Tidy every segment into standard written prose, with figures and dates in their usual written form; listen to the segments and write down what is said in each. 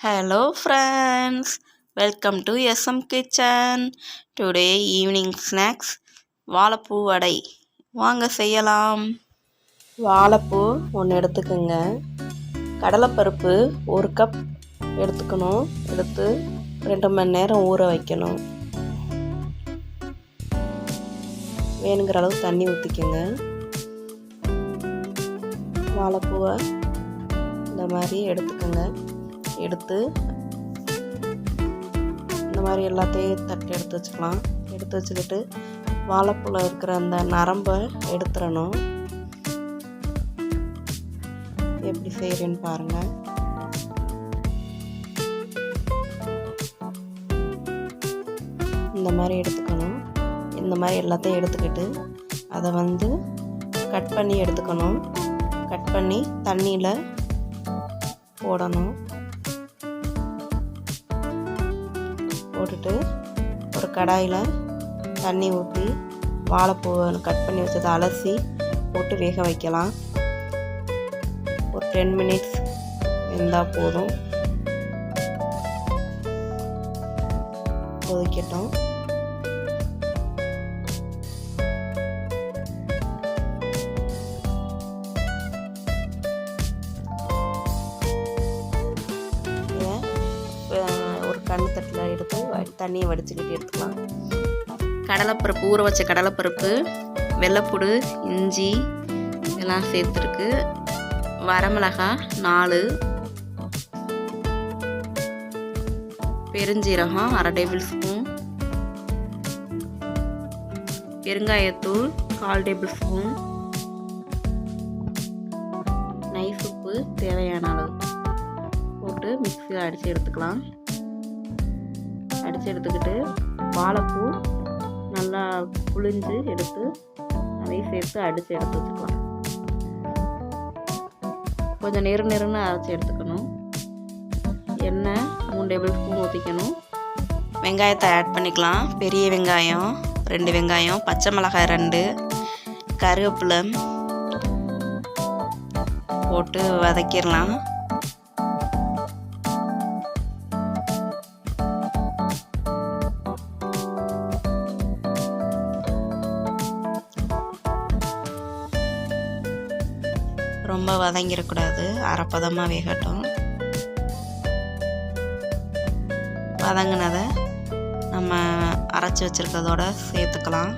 Hello friends, welcome to SM Kitchen. Today evening snacks வாழைப்பூ வடை வாங்க செய்யலாம். வாழைப்பூ ஒன்று எடுத்துக்கோங்க. கடலைப்பருப்பு 1 கப் எடுத்துக்கணும். எடுத்து 2 மணி நேரம் ஊற வைக்கணும். வேணுங்கிற அளவு தண்ணி ஊற்றிக்கோங்க. வாழைப்பூவை இந்த மாதிரி எடுத்துக்கோங்க. எடுத்து இந்த மாதிரி எல்லாத்தையும் தட்டி எடுத்து வச்சுக்கலாம். எடுத்து வச்சுக்கிட்டு வாழைப்பூவில் இருக்கிற அந்த நரம்பை எடுத்துடணும். எப்படி செய்கிறேன்னு பாருங்கள். இந்த மாதிரி எடுத்துக்கணும். இந்த மாதிரி எல்லாத்தையும் எடுத்துக்கிட்டு அதை கட் பண்ணி எடுத்துக்கணும். கட் பண்ணி தண்ணியில் போடணும். போட்டுட்டு ஒரு கடாயில் தண்ணி ஊற்றி வாழைப்பூவை கட் பண்ணி வச்சதை அலசி போட்டு வேக வைக்கலாம். ஒரு 10 மினிட்ஸ் வெந்தால் போதும். கொதிக்கட்டும். கண்ணுத்தட்டில் எடுத்து தண்ணியை வடிச்சுக்கிட்டு எடுத்துக்கலாம். கடலைப்பருப்பு, ஊற வச்ச கடலைப்பருப்பு, வெள்ளைப்பூடு, இஞ்சி இதெல்லாம் சேர்த்துருக்கு. வரமிளகாய் 4, பெருஞ்சீரகம் 1/2 டேபிள் ஸ்பூன், பெருங்காயத்தூள் 1/4 டேபிள் ஸ்பூன், நைஸ் உப்பு தேவையான அளவு போட்டு மிக்ஸியில் அடித்து எடுத்துக்கலாம். அடித்து எடுத்துக்கிட்டு வாழைப்பூ நல்லா புழிஞ்சு எடுத்து அதையும் சேர்த்து அடித்து எடுத்து வச்சுக்கலாம். கொஞ்சம் நெருன்னு அரைச்சி எடுத்துக்கணும். எண்ணெய் 3 டேபிள் ஸ்பூன் ஊற்றிக்கணும். வெங்காயத்தை ஆட் பண்ணிக்கலாம். பெரிய வெங்காயம் 2 வெங்காயம், பச்சை மிளகாய் 2, கருவேப்பிலை போட்டு வதக்கிடலாம். ரொம்ப வதங்கிடக்கூடாது. அரைப்பதமாக வேகட்டும். வதங்கினதை நம்ம அரைச்சி வச்சுருக்கிறதோட சேர்த்துக்கலாம்.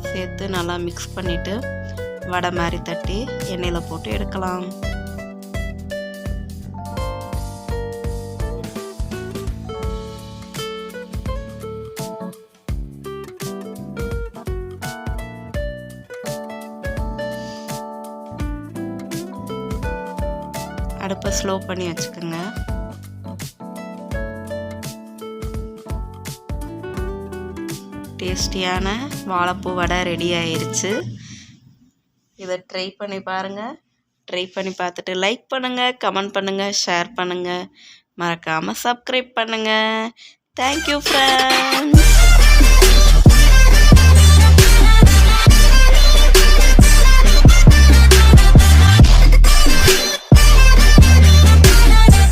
சேர்த்து நல்லா மிக்ஸ் பண்ணிவிட்டு வடை மாதிரி தட்டி எண்ணெயில் போட்டு எடுக்கலாம். அடுப்பை ஸ்லோ பண்ணி வச்சுக்கோங்க. டேஸ்டியான வாழைப்பூ வடை ரெடி ஆயிடுச்சு. இதை ட்ரை பண்ணி பாருங்கள். ட்ரை பண்ணி பார்த்துட்டு லைக் பண்ணுங்கள், கமெண்ட் பண்ணுங்கள், ஷேர் பண்ணுங்கள், மறக்காமல் சப்ஸ்கிரைப் பண்ணுங்கள். Thank you friends.